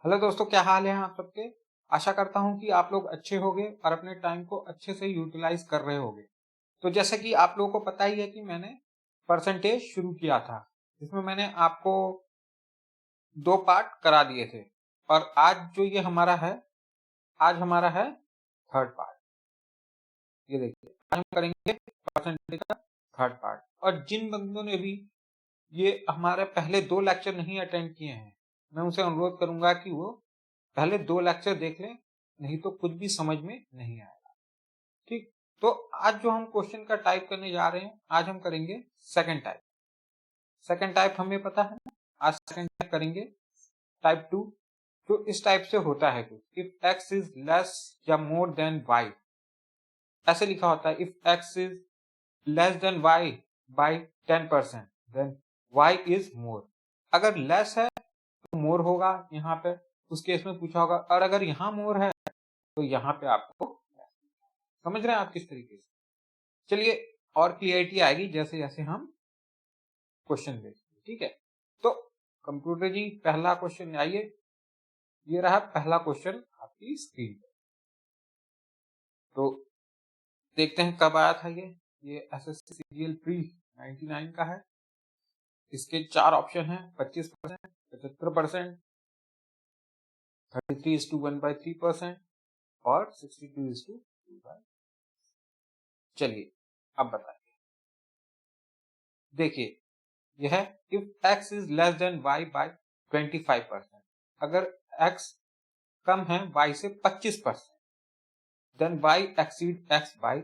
Hello दोस्तों, क्या हाल है आप सबके। आशा करता हूं कि आप लोग अच्छे होंगे और अपने टाइम को अच्छे से यूटिलाइज कर रहे होंगे। तो जैसे कि आप लोगों को पता ही है कि मैंने परसेंटेज शुरू किया था, जिसमें मैंने आपको 2 पार्ट करा दिए थे। और आज जो ये हमारा है, आज हमारा है थर्ड पार्ट। ये देखिए, आज हम करेंगे परसेंटेज का थर्ड पार्ट। और जिन बंदों ने भी ये हमारे पहले 2 लेक्चर नहीं अटेंड किए हैं, मैं उनसे अनुरोध करूंगा कि वो पहले 2 लेक्चर देख लें, नहीं तो कुछ भी समझ में नहीं आएगा। ठीक, तो आज जो हम क्वेश्चन का टाइप करने जा रहे हैं, आज हम करेंगे सेकंड टाइप। सेकंड टाइप हमें पता है ना, आज सेकंड टाइप करेंगे टाइप 2। जो इस टाइप से होता है कुछ, इफ x इज लेस या मोर देन y, ऐसे लिखा होता है। If x is less than y by 10%, then y is more. अगर लेस है तो मोर होगा यहाँ पे, उस केस में पूछा होगा। और अगर यहाँ मोर है तो यहाँ पे आपको, समझ रहे हैं आप किस तरीके से। चलिए, और क्लियरिटी आएगी जैसे जैसे हम क्वेश्चन देखेंगे। ठीक है, तो कंप्यूटर जी पहला क्वेश्चन आइए, ये रहा पहला क्वेश्चन आपकी स्क्रीन पे। तो देखते हैं कब आया था ये एसएससी सीजीएल प्री 99 का है। इसके 4 ऑप्शन हैं, 25%, 75%, 33:1/3% और 62:2। चलिए अब बताइए। देखिए, यह है if x is less than y by 25%, अगर x कम है y से 25%, then y exceed x by,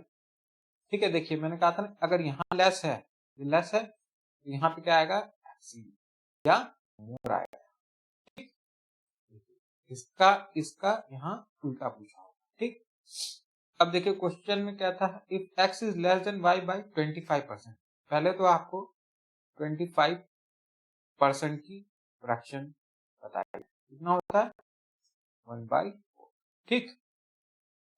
ठीक है। देखिए, मैंने कहा था ना, अगर यहाँ लेस है, ये लेस है, तो यहाँ पे क्या आएगा, एक्सीड या मोर आएगा। ठीक, इसका इसका यहाँ उल्टा पूछा होगा। ठीक, अब देखिए क्वेश्चन में क्या था, if x is less than y by 25%। पहले तो आपको 25% की फ्रैक्शन बताइए, कितना होता है, 1/4। ठीक,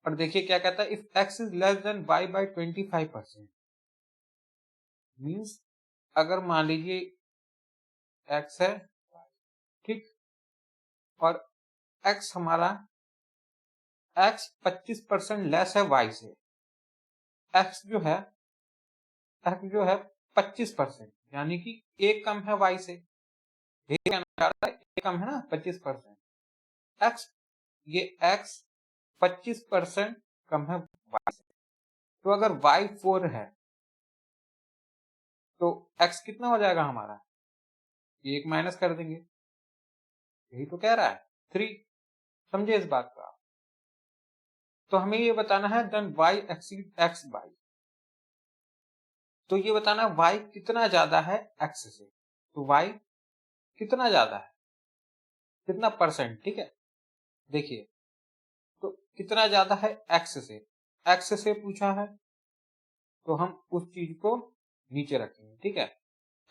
और देखिए क्या कहता है, if x is less than y by 25%, means अगर मान लीजिए x है, ठीक, और x हमारा x 25% लेस है y से। x जो है 25%, यानी कि एक कम है y से। ये कहना चाह रहा है, एक कम है ना 25%। x, ये x 25% कम है y से। तो अगर y 4 है तो x कितना हो जाएगा हमारा, ये एक माइनस कर देंगे, यही तो कह रहा है 3। समझे इस बात को आप। तो हमें ये बताना है then y exceed x by, तो ये बताना है y कितना ज्यादा है x से। तो y कितना ज्यादा है, कितना परसेंट, ठीक है। देखिए, तो कितना ज्यादा है x से, x से पूछा है तो हम उस चीज को नीचे रखेंगे। ठीक है,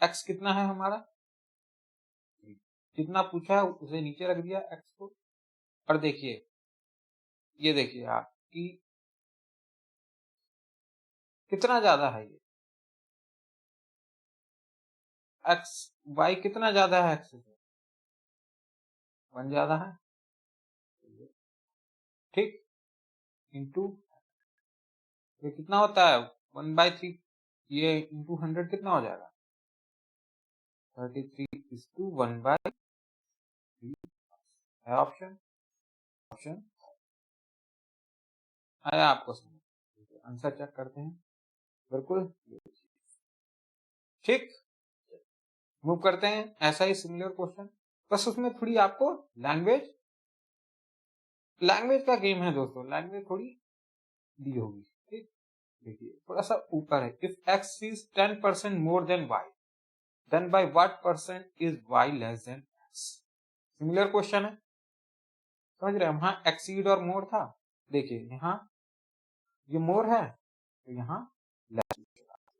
x कितना है हमारा, जितना पूछा है उसे नीचे रख दिया x को। और देखिए, ये देखिए आप कि कितना ज्यादा है ये x, y कितना ज्यादा है x से, 1 ज्यादा है। ठीक, इंटू ये कितना होता है 1/3, ये इंटू 100 कितना हो जाएगा, 33:1/3 है ऑप्शन। ऑप्शन आया आपको समझ, आंसर चेक करते हैं। बिल्कुल ठीक, मूव करते हैं ऐसा ही सिमिलर क्वेश्चन, बस उसमें थोड़ी आपको लैंग्वेज लैंग्वेज का गेम है दोस्तों, लैंग्वेज थोड़ी दी होगी। ठीक, देखिए थोड़ा सा ऊपर है, if x is 10% more than y, then by what percent is y less than x। Similar question है, समझ रहे हैं। वहां एक्सीड और मोर था, देखिए यहाँ ये मोर है तो यहाँ लेस।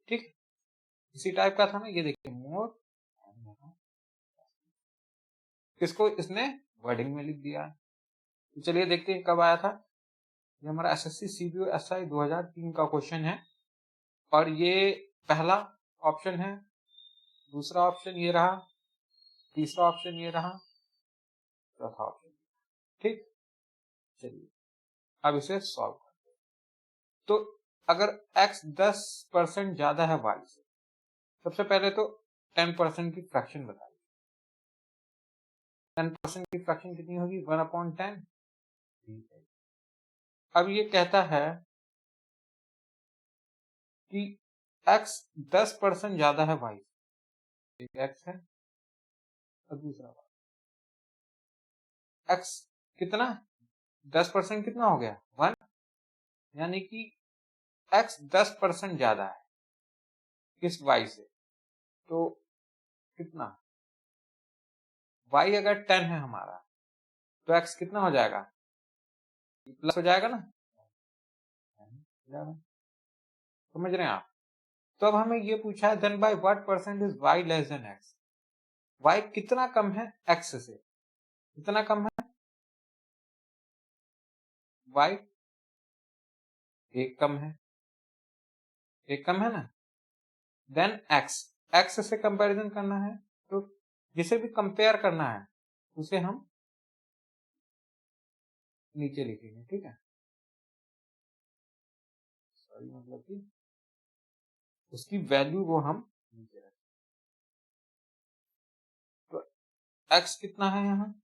ठीक, इसी टाइप का था ना, ये देखिए मोर, किसको इसने वर्डिंग में लिख दिया है। तो चलिए देखते हैं कब आया था। ये हमारा एसएससी सीबीओ एसआई 2003 का क्वेश्चन है, और ये पहला ऑप्शन है, दूसरा ऑप्शन ये रहा, तीसरा ऑप्शन ये रहा, चौथा ऑप्शन। ठीक, चलिए अब इसे सॉल्व करते हैं। तो अगर x 10% ज्यादा है y से, सबसे पहले तो 10% की फ्रैक्शन बताइए। 10% की फ्रैक्शन कितनी होगी? 1/10। ठीक है, अब ये कहता है कि x 10% ज्यादा है y से। एक x है और दूसरा y। x कितना? 10% कितना हो गया? 1, यानी कि x 10% ज्यादा है किस y से। तो कितना? y अगर 10 है हमारा, तो x कितना हो जाएगा? प्लस हो जाएगा ना, समझ रहे हैं आप? तो अब हमें ये पूछा है then by what percent is y less than x। y कितना कम है x से? कितना कम है? y एक कम है, एक कम है ना। देन x से कंपैरिजन करना है, तो जिसे भी कंपेयर करना है उसे हम नीचे लिखेंगे, ठीक है। सॉरी, मतलब कि उसकी वैल्यू को हम नीचे रखेंगे। तो x कितना है यहाँ?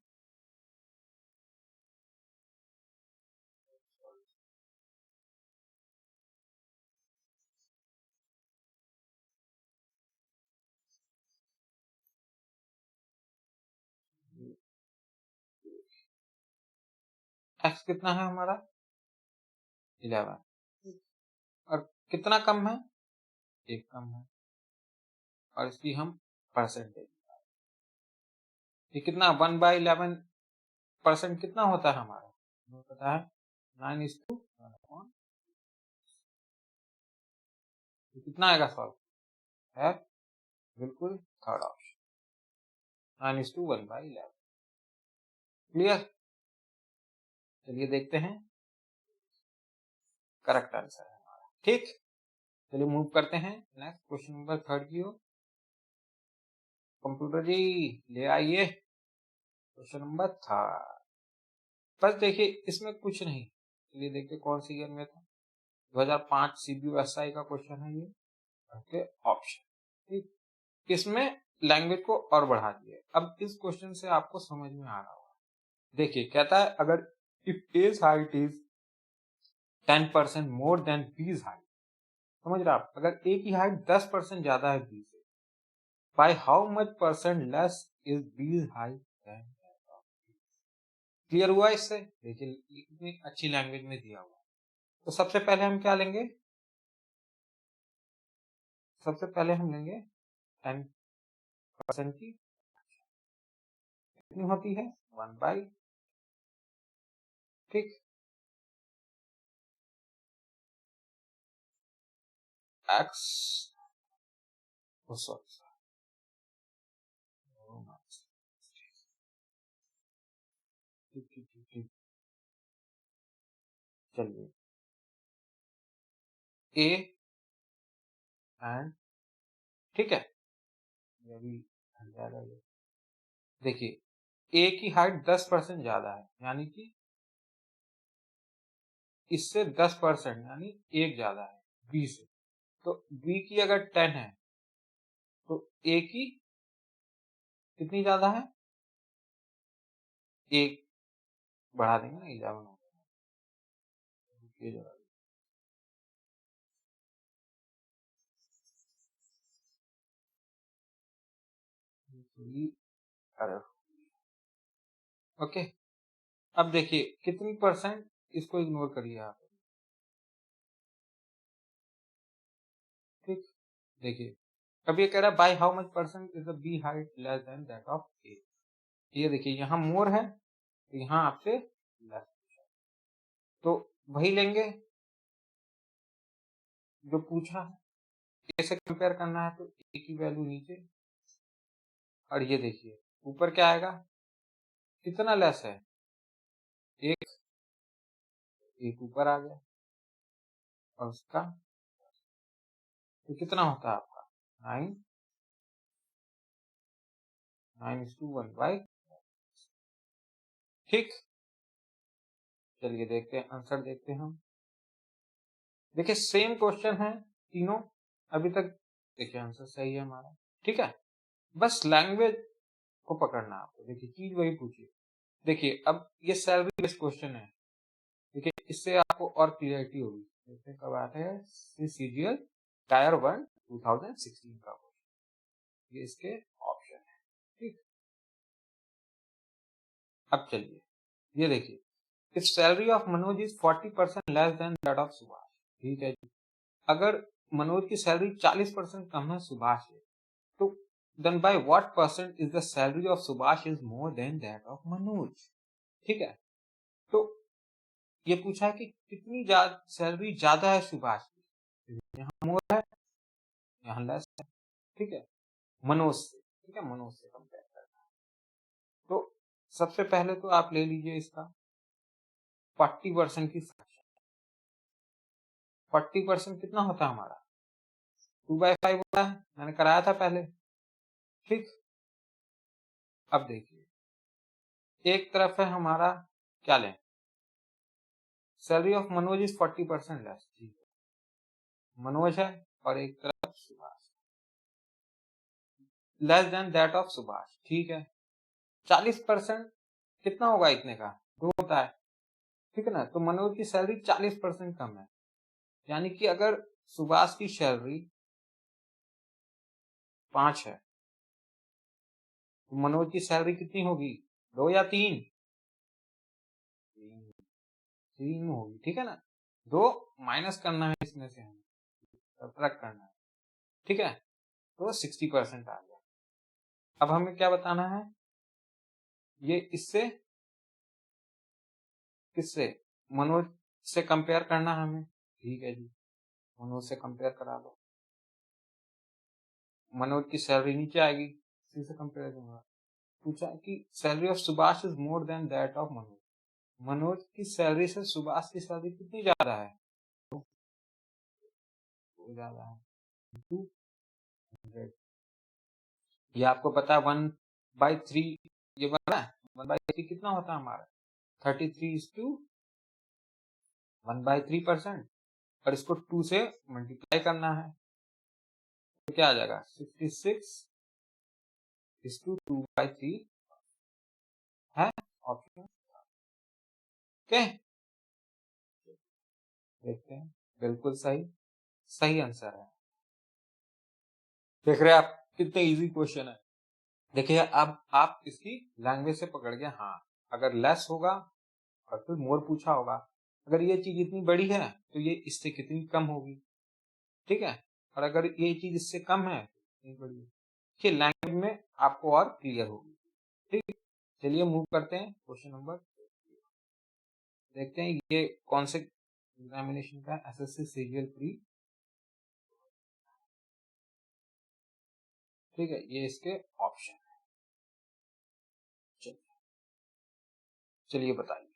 x कितना है हमारा? 11। और कितना कम है? एक कम है, और इसकी हम परसेंटेज। ये कितना? 1/11% कितना होता है हमारा? हमें पता है 9:1। कितना आएगा सॉल्व? है बिल्कुल थर्ड ऑप्शन, 9:1/11। क्लियर? चलिए देखते हैं, करेक्ट आंसर है हमारा। ठीक, चलिए मूव करते हैं नेक्स्ट क्वेश्चन नंबर 3 की ओर। कंप्यूटर जी ले आइए क्वेश्चन नंबर 3। बस देखिए इसमें कुछ नहीं, चलिए देखिए कौन सी ईयर में था। 2005 CBSI का क्वेश्चन है ये। Okay, option. ठीक, इसमें लैंग्वेज को और बढ़ा दिए। अब इस क्वेश्चन से आपको समझ में आ रहा होगा। देखिए कहता है अगर if A's height is 10% more than B's height, समझ रहे आप? अगर ए की हाइट 10% ज्यादा है बी से, bye how much percent less is बीज हाइट देन। क्लियर हुआ इससे? देखिए ये कितनी अच्छी लैंग्वेज में दिया हुआ है। तो सबसे पहले हम क्या लेंगे? सबसे पहले हम लेंगे 10% की, कितनी होती है? 1/। ठीक, एक्स, सॉरी, ठीक ठीक ठीक ठीक, चलिए ए एंड, ठीक है, ये भी ज्यादा है। देखिए ए की हाइट 10% ज्यादा है, यानी कि इससे 10% यानी एक ज्यादा है बी से। तो बी की अगर 10 है तो ए की कितनी ज्यादा है? एक बढ़ा देंगे ना, 11 हो जाएगा। ओके, अब देखिए कितनी परसेंट, इसको इग्नोर करिए आप। ठीक, देखिए अब ये कह रहा है by how much percent is the B height less than that of A. ये देखिए यहाँ मोर है तो यहाँ आपसे लेस, तो वही लेंगे जो पूछा है। ए से कंपेयर करना है तो ए की वैल्यू नीचे, और ये देखिए ऊपर क्या आएगा? कितना लेस है? एक, एक ऊपर आ गया, और उसका तो कितना होता है आपका? 9, 9:1/। ठीक, चलिए देखते हैं, आंसर देखते हैं हम। देखिए सेम क्वेश्चन है तीनों अभी तक। देखिए आंसर सही है हमारा, ठीक है। बस लैंग्वेज को पकड़ना है आपको। देखिए चीज वही पूछिए। देखिए अब ये सैलरी बेस्ड क्वेश्चन है। देखिए इससे आपको और क्लियरिटी होगी। देखते हैं कब आता है सीजीएल टायर 1 2016 का क्वेश्चन। ये इसके ऑप्शन है, ठीक। अब चलिए ये देखिए, if salary of Manoj is 40% less than that of Subhash, ठीक है जी। अगर मनोज की सैलरी 40% कम है सुभाष से, तो then by what percent is the salary of Subhash is more than that of Manoj, ठीक है। तो ये पूछा है कि कितनी सैलरी ज्यादा है सुभाष की, यहाँ मोर है, यहाँ लेस है, ठीक है, मनोज से, ठीक है, मनोज से कंपेयर करना है। तो सबसे पहले तो आप ले लीजिए इसका 40% की फ्रैक्शन। 40% कितना होता है हमारा 2/5 होता है, मैंने कराया था पहले, ठीक। अब देखिए एक तरफ है हमारा, क्या लें, salary of Manoj is 40% less, ठीक है, मनोज है, और एक तरफ Subhash, less than that of Subhash, ठीक है। 40% कितना होगा इतने का, 2 होता है, ठीक है ना। तो मनोज की सैलरी 40% कम है, यानी कि अगर सुभाष की सैलरी 5 है तो मनोज की सैलरी कितनी होगी, 2 या 3, 3 होगी, ठीक है ना। 2 माइनस करना है इसमें से, हमें सब्ट्रैक्ट करना है, ठीक है। तो 60% आ गया। अब हमें क्या बताना है, ये इससे किससे, मनोज से कंपेयर करना है हमें, ठीक है जी। मनोज से कंपेयर करा लो, मनोज की सैलरी नीचे आएगी, इसी से कंपेयर करूंगा। पूछा कि salary of Subhash is more than that of Manoj, Manoj की सैलरी से सुभाष की सैलरी कितनी ज्यादा है, तो ज्यादा है 200। ये आपको पता है 1/3, ये बना है 1/3 कितना होता है हमारा 33:1/3%, और इसको 2 से मल्टीप्लाई करना है, तो क्या आ जाएगा 66:2/3 है ऑप्शन, ओके। देखते हैं, बिल्कुल सही, सही आंसर है। देख रहे हैं आप कितने इजी क्वेश्चन है। देखिए अब आप इसकी लैंग्वेज से पकड़ गए, हाँ अगर लेस होगा और फिर मोर पूछा होगा, अगर ये चीज इतनी बड़ी है तो ये इससे कितनी कम होगी, ठीक है, और अगर ये चीज इससे कम है तो इतनी बड़ी है, ठीक, लैंग्वेज में आपको और क्लियर होगी, ठीक। चलिए मूव करते हैं क्वेश्चन नंबर, देखते हैं ये कौन से एग्जामिनेशन का एसएससी सीजीएल प्री, ठीक है, ये इसके ऑप्शन है। चलिए बताइए,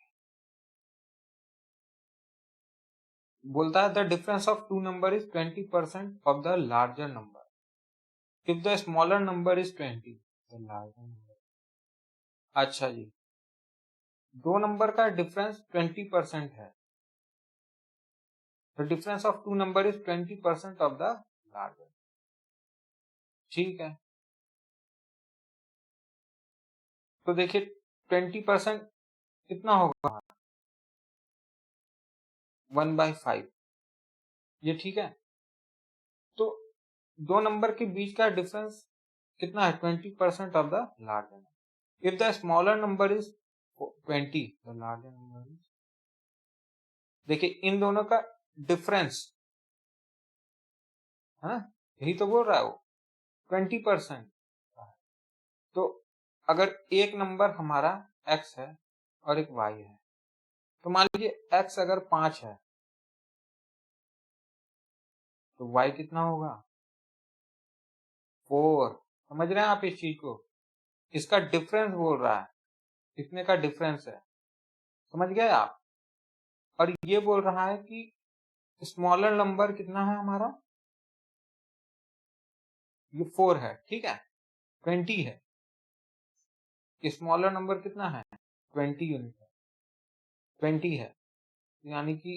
बोलता है the difference of two number is 20% of the larger number if the smaller number is 20 the larger number. अच्छा जी, दो नंबर का डिफरेंस 20% है, the difference of two number is 20% of the larger, ठीक है। तो देखिए 20% कितना होगा 1/5, ये ठीक है। तो दो नंबर के बीच का डिफरेंस कितना है 20% of the larger number, if the smaller number is 20 the larger number is, देखिए इन दोनों का डिफरेंस है ना, यही तो बोल रहा है वो 20%। तो अगर एक नंबर हमारा x है और एक y है, तो मान लीजिए x अगर 5 है तो y कितना होगा 4। समझ रहे हैं आप इस चीज को, इसका डिफरेंस बोल रहा है, कितने का डिफरेंस है, समझ गए आप। और ये बोल रहा है कि स्मॉलर नंबर कितना है हमारा, ये 4 है, ठीक है, 20 है, स्मॉलर नंबर कितना है 20 यूनिट है। 20 है, यानी कि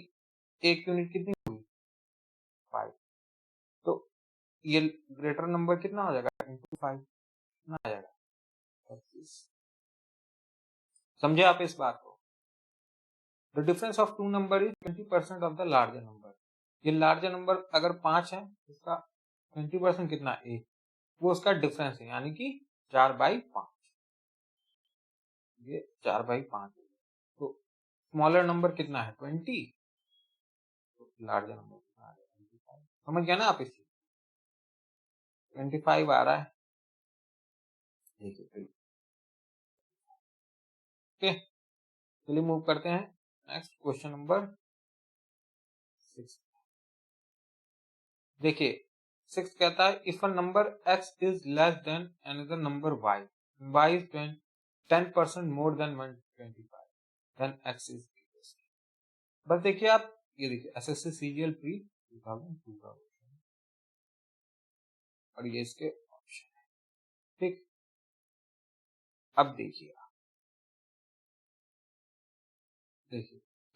एक यूनिट कितनी हुई 5। तो ये ग्रेटर नंबर कितना हो जाएगा इंटू 5, कितना आ जाएगा 25। समझे आप इस बात को? The difference of two number is 20% of the larger number. ये लार्जर नंबर अगर 5 है, इसका 20% कितना 1, वो उसका डिफरेंस है, यानी कि 4/5। ये 4/5 है। तो स्मॉलर नंबर कितना है 20, तो लार्जर नंबर कितना आ जाएगा 25। समझ गया ना आप इस चीज? 25 आ रहा है, देखिए। ओके, चलिए मूव करते हैं नेक्स्ट क्वेश्चन नंबर 6। देखिए 6 कहता है if a number x is less than another number y is 10% more than 125 then x is. बस देखिए आप, ये देखिए एसएससी सीजीएल प्री 2002 का क्वेश्चन और ये इसके ऑप्शन है। ठीक, अब देखिए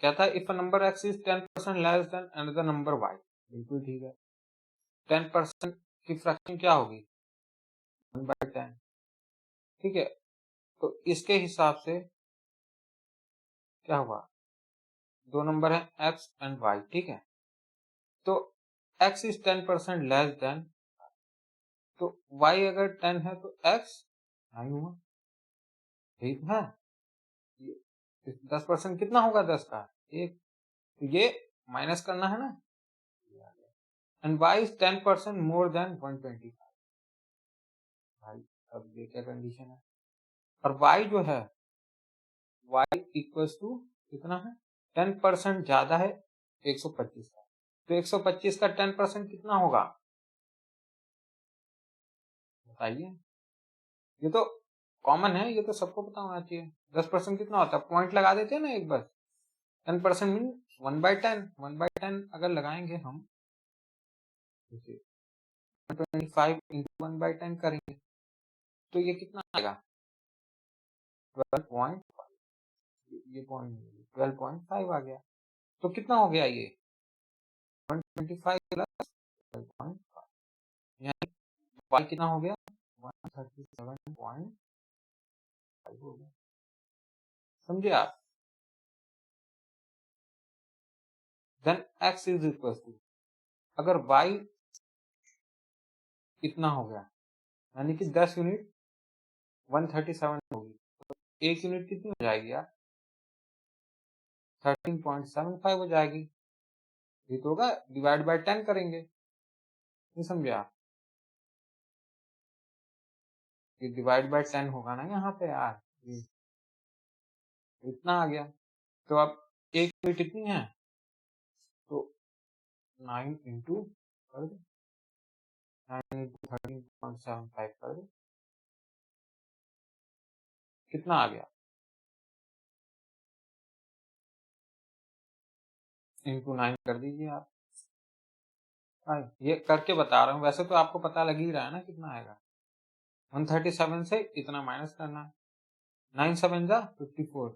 कहता है if a number x is 10% less than another number y, बिल्कुल ठीक है। 10% की फ्रैक्शन क्या होगी 1/10, ठीक है। तो इसके हिसाब से क्या हुआ, दो नंबर है x एंड y, ठीक है। तो x इज 10% लेस देन, तो y अगर 10 है तो x 9 हुआ, ठीक है। 10% कितना होगा 10 का 1, तो ये माइनस करना है ना। And y is 10% more than 125। भाई अब ये क्या कंडीशन है, और y जो है y इक्वल्स टू कितना है 10% ज्यादा है 125 का, तो 125 का 10% कितना होगा बताइए। ये तो कॉमन है, ये तो सबको पता होना चाहिए। 10% कितना होता है, पॉइंट लगा देते हैं ना एक बार। 10% मीन 1/10, 1/10 अगर लगाएंगे हम, 125 इंटू 1/10 करेंगे तो ये कितना आएगा 12.5, ये पॉइंट 12.5 आ गया। तो कितना हो गया ये 125 प्लस 12.5, यानी y कितना हो गया 137.5 हो गया। समझे आप? Then x is equal to, अगर y इतना हो गया यानी कि 10 यूनिट 137 होगी, तो एक यूनिट कितनी हो जाएगी यार 13.75 हो जाएगी। ये तो होगा डिवाइड बाय 10 करेंगे, नहीं समझे आप? ये डिवाइड बाय 10 होगा ना यहाँ पे यार, ये इतना आ गया। तो अब एक यूनिट कितनी है, तो 9 इंटू कर दो, 9 इंटू 13.75 कर दो, कितना आ गया इंटू 9 कर दीजिए आप। ये करके बता रहा हूँ, वैसे तो आपको पता लग ही रहा है ना कितना आएगा। 137 से इतना माइनस करना है, 9 7 जा 54,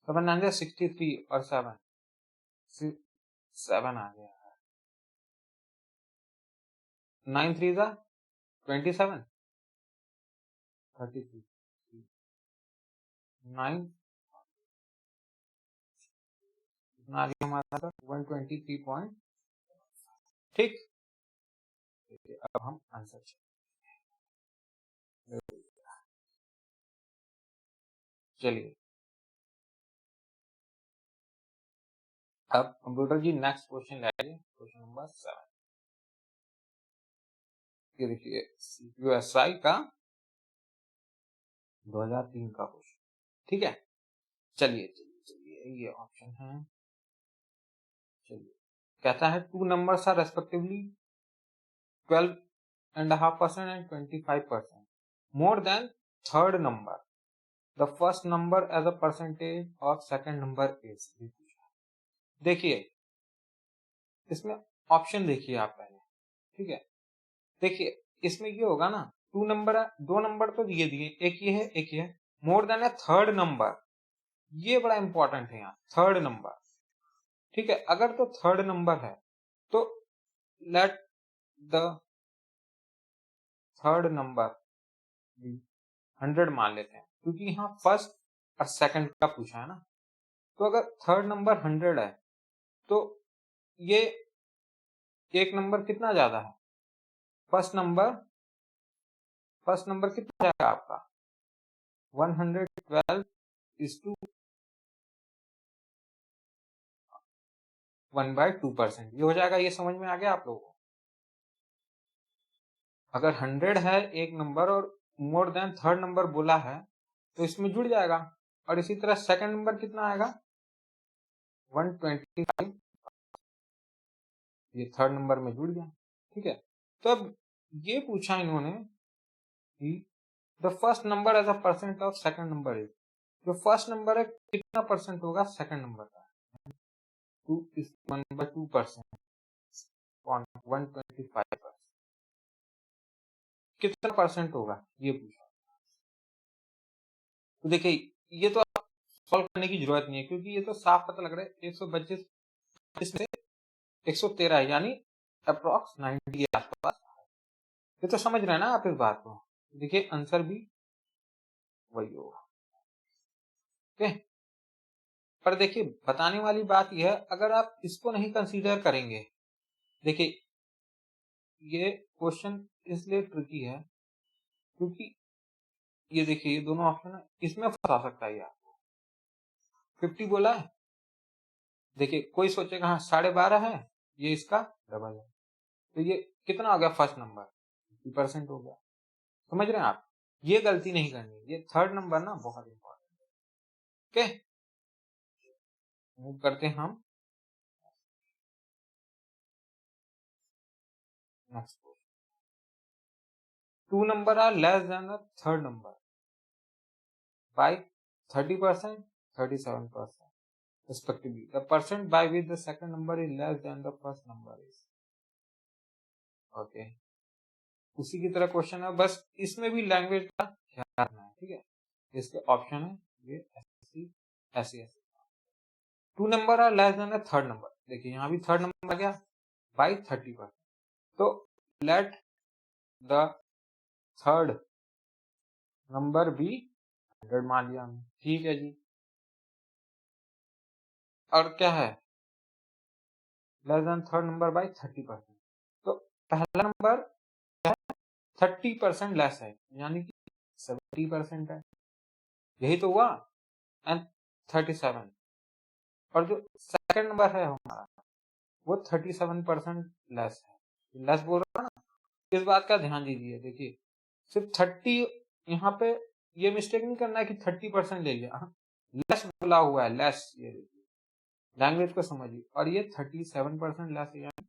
7 9 जा 63 और 7 आ गया। 9 3 जा 27, 33, 9 इतना आ गया हमारा 123 पॉइंट। ठीक, अब हम आंसर चलिए। अब कंप्यूटर जी नेक्स्ट क्वेश्चन लाइए, क्वेश्चन नंबर 7। ये देखिए यूएसआई का 2003 का क्वेश्चन, ठीक है। चलिए चलिए चलिए, ये ऑप्शन है। चलिए कहता है two numbers are respectively 12.5% and 25% more than third number, the first number as a percentage of second number is. देखिए इसमें ऑप्शन देखिए आप पहले, ठीक है। देखिए इसमें ये होगा ना, टू नंबर है, दो नंबर तो दिए दिए, एक ये है एक ये है, मोर देन ए थर्ड नंबर, ये बड़ा इंपॉर्टेंट है यहाँ, थर्ड नंबर। ठीक है, अगर तो थर्ड नंबर है तो लेट द थर्ड नंबर 100 मान लेते हैं, क्योंकि यहाँ फर्स्ट और सेकंड का पूछा है ना। तो अगर थर्ड नंबर 100 है तो ये एक नंबर कितना ज्यादा है, फर्स्ट नंबर कितना जाएगा आपका 112 इज टू 1/2%, ये हो जाएगा। ये समझ में आ गया आप लोगों को? अगर 100 है एक नंबर और मोर देन थर्ड नंबर बोला है तो इसमें जुड़ जाएगा। और इसी तरह सेकंड नंबर कितना आएगा 125, ये थर्ड नंबर में जुड़ गया। ठीक है, तो अब ये पूछा इन्होंने कि the first number as a percent of second number is, जो फर्स्ट नंबर है कितना परसेंट होगा सेकंड नंबर का, 2 is 1/2%, 125%, कितना परसेंट होगा ये पूछा। तो देखिए ये तो आप सॉल्व करने की जरूरत नहीं है, क्योंकि ये तो साफ पता लग रहा है 125 इसमें 113 है, यानी अप्रोक्स 90 के आसपास। ये तो समझ रहे हैं ना आप इस बात को? देखिए आंसर भी वही होगा। ओके, पर देखिए बताने वाली बात यह है, अगर आप इसको नहीं कंसीडर करेंगे, देखिए ये क्वेश्चन इसलिए ट्रिकी है क्योंकि ये देखिए ये दोनों ऑप्शन है, इसमें फंसा सकता है ये आपको। 50 बोला है, देखिए कोई सोचेगा हाँ 12.5 है, ये इसका डबल है, तो ये कितना हो गया फर्स्ट नंबर 50% हो गया। समझ रहे हैं आप? ये गलती नहीं करनी, ये थर्ड नंबर ना बहुत इंपॉर्टेंट है। ओके, मूव करते हैं हम next question. 2 number are less than the third number by 30%, 37% respectively. The percent by which the second number is less than the first number is. Okay. उसी की तरह question है, बस इसमें भी लैंग्वेज का ख्याल रखना है। ठीक है, इसके ऑप्शन है ये ऐसी ऐसी ऐसी। 2 number are less than the third number, देखिए यहाँ भी थर्ड नंबर आ गया by 30%, तो लेट द थर्ड नंबर भी 100 मान लिया हमने। ठीक है जी, और क्या है less than third number by 30%, तो पहला नंबर 30% लेस है, यानी कि 70% है, यही तो हुआ, एंड 37, और जो सेकंड नंबर है हमारा वो 37% लेस है। लेस बोल रहा है ना, इस बात का ध्यान दीजिए। देखिए सिर्फ 30 यहाँ पे ये मिस्टेक नहीं करना है कि 30% ले लिया, लेस बोला हुआ है, लेस, ये देखिए लैंग्वेज को समझिए, और ये 37% लेस है, यानी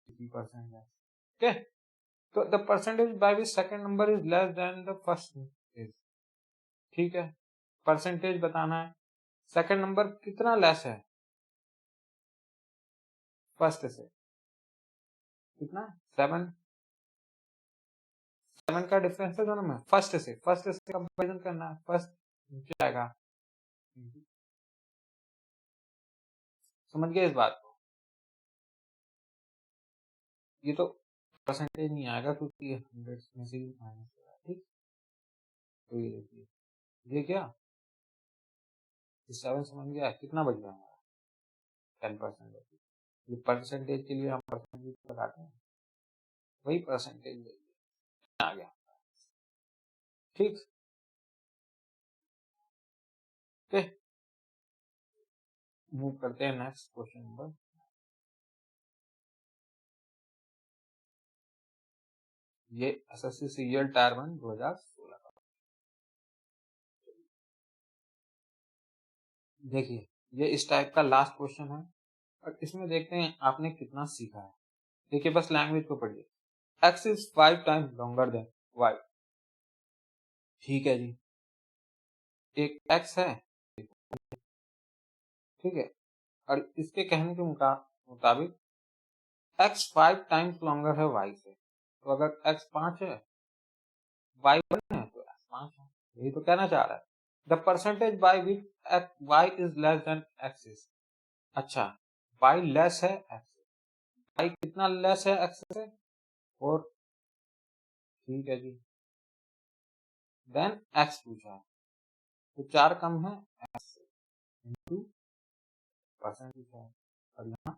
60% लेस। ओके, तो the percentage by which second number is less then the first is. ठीक है, परसेंटेज बताना है, सेकंड नंबर कितना लेस है फर्स्ट से, कितना 7 का डिफरेंस है दोनों में, फर्स्ट से कंपैरिजन करना है, फर्स्ट नीचे आएगा। समझ गए इस बात को? ये तो परसेंटेज नहीं आएगा क्योंकि 100 में से माइनस होगा। ठीक, तो ये देखिए ये क्या 7 समझ गया, कितना बच गया हमारा 10%। ये परसेंटेज के लिए हम परसेंटेज लगाते हैं, वही परसेंटेज आ गया। ठीक, ओके, मूव करते हैं नेक्स्ट क्वेश्चन नंबर। ये एसएससी सीजीएल टायर 1 2016 का। देखिए ये इस टाइप का लास्ट क्वेश्चन है, और इसमें देखते हैं आपने कितना सीखा है। देखिए बस लैंग्वेज को पढ़िए, x is 5 times longer than y। ठीक है जी, एक x है, ठीक है, और इसके कहने के मुताबिक x 5 टाइम्स लॉन्गर है y से, तो अगर x 5 है y 1 है तो x 5 है, यही तो कहना चाह रहा है। The percentage by which y is less than x is. अच्छा, y लेस है x से, y कितना लेस है x से? 4। ठीक है जी। देन x पूछा है, तो 4 कम है x से, इंटू परसेंट पूछा है, और यहाँ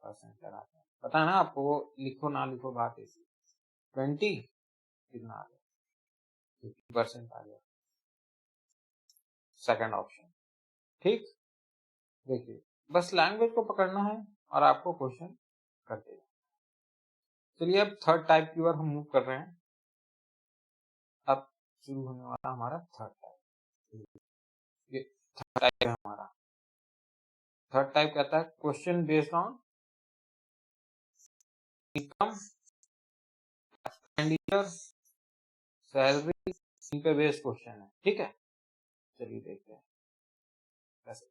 परसेंट लगाते हैं। पता है ना आपको, वो लिखो ना लिखो बात ऐसी। 20 कितना आ गया? 50% आ गया, सेकंड ऑप्शन। ठीक, देखिए बस लैंग्वेज को पकड़ना है और आपको क्वेश्चन करते हैं। चलिए अब थर्ड टाइप की ओर हम मूव कर रहे हैं। अब शुरू होने वाला हमारा थर्ड टाइप। ये थर्ड टाइप है हमारा। थर्ड टाइप कहता है question based on income, expenditure, salary, इन पे बेस्ड क्वेश्चन है। ठीक है, चलिए देखते हैं कैसे।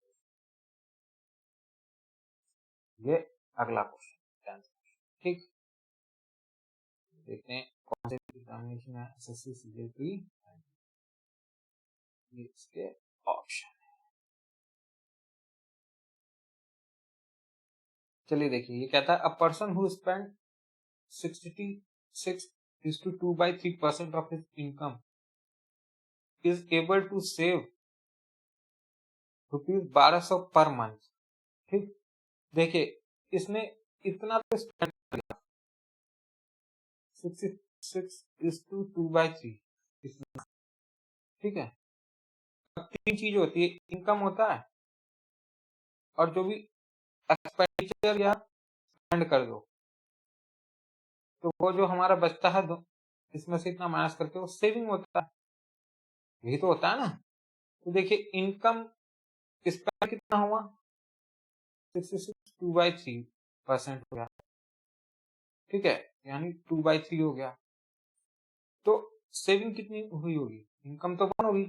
ये अगला क्वेश्चन, ठीक, देखते हैं कौन से एग्जामिनेशन है, एसएससी, सीजीएल, इसके ऑप्शन। चलिए देखिए, ये कहता है a person who spend 66:2/3% of his income is able to save ₹1200 per month. ठीक, देखिए इसने इतना तो स्पेंड किया, 66:2/3, ठीक है। अब 3 चीज होती है, इनकम होता है, और जो भी एक्सपेंडिचर या स्पेंड कर दो, तो वो जो हमारा बचता है इसमें से इतना माइनस करके वो सेविंग होता है। यही तो होता है ना। तो देखिए इनकम स्पेंड कितना हुआ, 66/2/3% हो गया, ठीक है, यानी 2/3 हो गया। तो सेविंग कितनी हुई होगी, इनकम तो 1 होगी,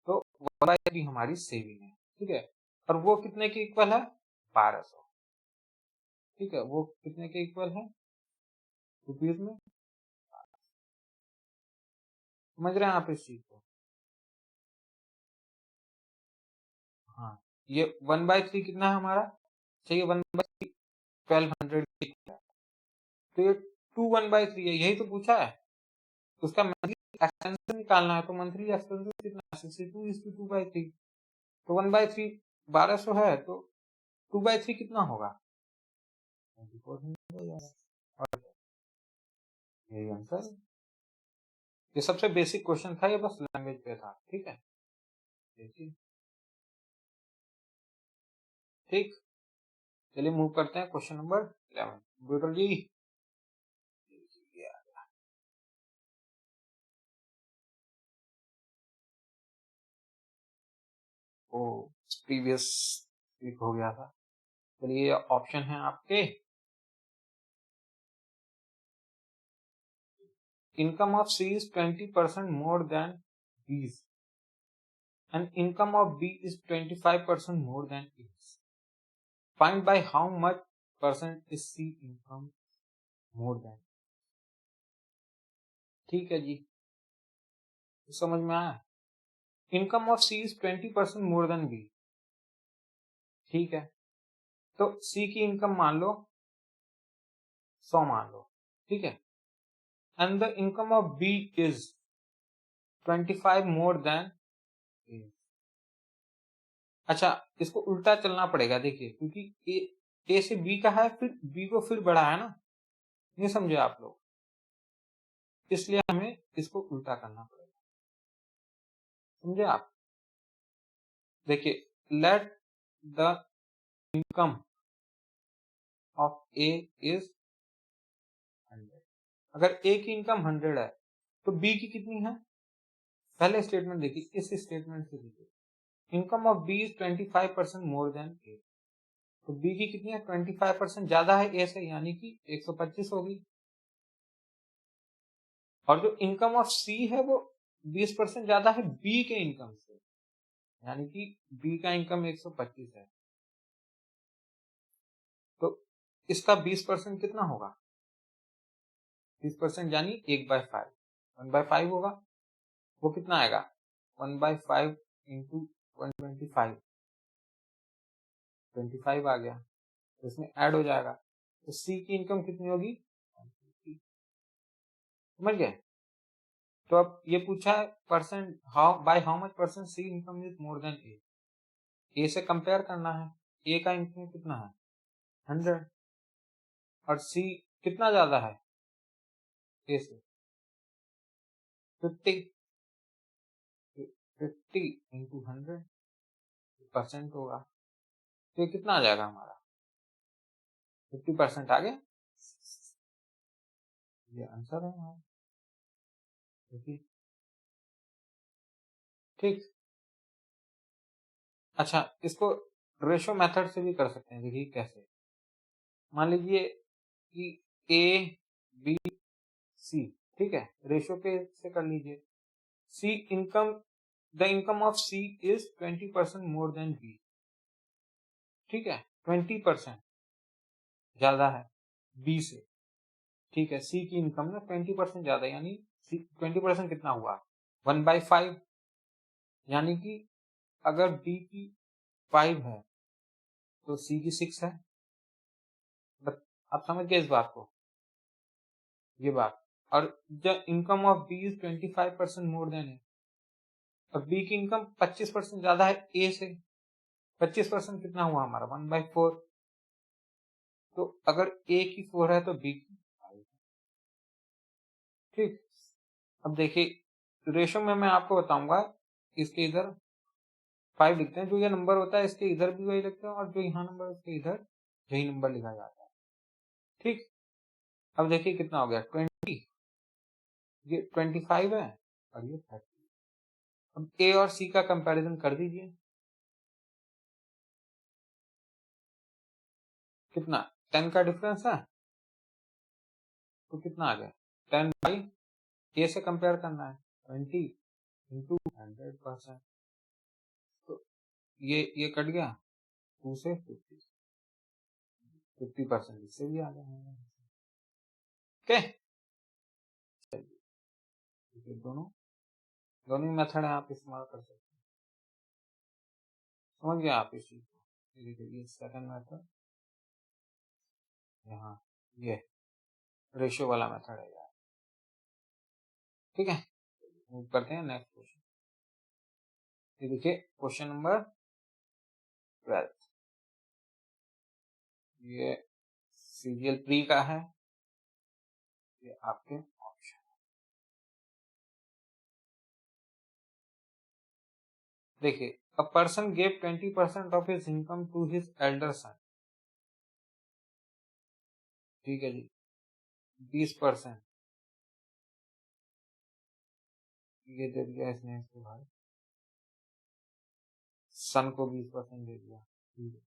तो 1/3 हमारी सेविंग है, ठीक है। और वो कितने के इक्वल है, 1200, ठीक है। वो कितने के इक्वल है रुपीज में, समझ रहे हैं आप इस चीज को? हाँ, ये 1/3 कितना है हमारा, चाहिए 1/3 1200, तो ये 1/3 है, यही तो पूछा है। उसका मंथली एक्सपेंसेस निकालना है, तो मंथली एक्सपेंसेस कितना है, 62:2/3, तो 1/3 1200 है, तो 2/3 कितना होगा, 24 हो जाएगा। और यही आंसर। ये सबसे बेसिक क्वेश्चन था, ये बस लैंग्वेज पे था, ठीक है। देखिए, ठीक, चलिए मूव करते हैं क्वेश्चन नंबर 11। ब्यूटल जी, ओ प्रीवियस वीक हो गया था। चलिए ऑप्शन है आपके, income of C is 20% more than B's, and income of B is 25% more than A's. Find by how much percent is C income more than. ठीक है जी, तो समझ में आया। Income of C is 20% more than B, ठीक है। तो सी की इनकम मान लो 100 मान लो, ठीक है। And the income of B is 25 more than A. अच्छा, इसको उल्टा चलना पड़ेगा, देखिए, क्योंकि ए से बी का है, फिर बी को फिर बढ़ा है ना, नहीं समझे आप लोग, इसलिए हमें इसको उल्टा करना पड़ेगा, समझे आप। देखिए, let the income of A is 100। अगर ए की इनकम 100 है, तो बी की कितनी है, पहले स्टेटमेंट देखिए, इस स्टेटमेंट से देखिए, income of B is 25% more than A, तो बी की कितनी है, 25% ज्यादा है ए से, यानी कि 125 होगी। और जो इनकम ऑफ सी है वो 20% ज्यादा है बी के इनकम से, यानी कि बी का इनकम 125 है, तो इसका 20% कितना होगा, 20% यानी 1/5, 1/5 होगा। वो कितना आएगा, 1/5 इंटू 125, 25 आ गया, तो इसमें ऐड हो जाएगा, तो सी की इनकम कितनी होगी, 150। समझ गए। तो अब ये पूछा है percent how much percent C income is more than A से कंपेयर करना है, ए का इनकम कितना है 100 और सी कितना ज्यादा है ए से 50, 50 इंटू 100 % होगा, तो ये कितना आ जाएगा हमारा 50% आ गया, ये आंसर है हमारा। ठीक। अच्छा, इसको रेशो मेथड से भी कर सकते हैं, देखिए कैसे। मान लीजिए कि ए बी सी, ठीक है, रेशो पे से कर लीजिए। C income, the income of C is 20% more than B, ठीक है, 20% ज्यादा है बी से, ठीक है, सी की इनकम ना 20% ज्यादा, यानी 20% कितना हुआ 1/5, यानी कि अगर बी की 5 है तो सी की 6 है। बट आप समझ गए इस बात को, ये बात। और the income of B is 25% more than A, और बी की इनकम 25% ज्यादा है ए से, 25% कितना हुआ हमारा 1/4, तो अगर ए की 4 है तो बी की 5 है। ठीक। अब देखिए रेशो में मैं आपको बताऊंगा, इसके इधर 5 लिखते हैं, जो ये नंबर होता है इसके इधर भी वही लिखते हैं, और जो यहाँ नंबर उसके इधर यही नंबर लिखा जाता है। ठीक। अब देखिए कितना हो गया 20, ये 25 है और ये 30। अब ए और सी का कंपैरिजन कर दीजिए, कितना 10 का डिफरेंस है, तो कितना आ गया 10 बाई, ए से कंपेयर करना है 20 इंटू 100%, तो ये कट गया 2 से 50% इससे भी आ गया। ओके, चलिए दोनों दोनों मेथड है, आप इस्तेमाल कर सकते हैं। समझ गया आप इस चीज को। ये सेकंड मेथड, यहाँ ये रेशियो वाला मेथड है यार। ठीक है, मूव करते हैं नेक्स्ट क्वेश्चन। ये देखिए क्वेश्चन नंबर 12, ये सीरियल प्री का है, ये आपके ऑप्शन। देखिए, a person gave 20% of his income to his elder son, ठीक है जी, 20% ये दे दिया इसने इसके भाई, सन को 20% दे दिया, ठीक है।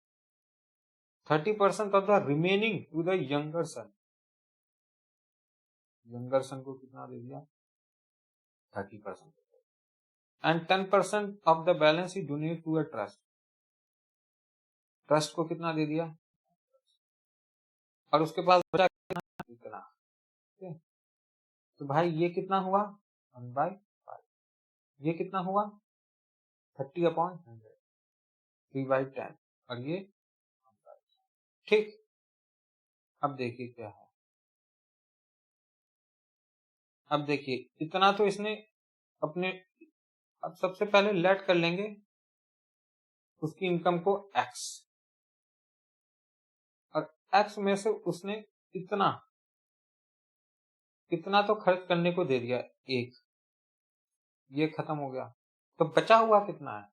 30% of the remaining to the younger son, younger son को कितना दे दिया 30%, and 10% of the balance he donate to a trust, trust को कितना दे दिया, और उसके पास बचा कितना, ठीक है। तो भाई ये कितना हुआ 1/5, ये कितना हुआ 30/100, 3/10, और ये 1/5। ठीक। अब देखिए क्या है, अब देखिए इतना तो इसने अपने, अब सबसे पहले लेट कर लेंगे उसकी इनकम को x, और x में से उसने इतना इतना तो खर्च करने को दे दिया एक, ये खत्म हो गया, तो बचा हुआ कितना है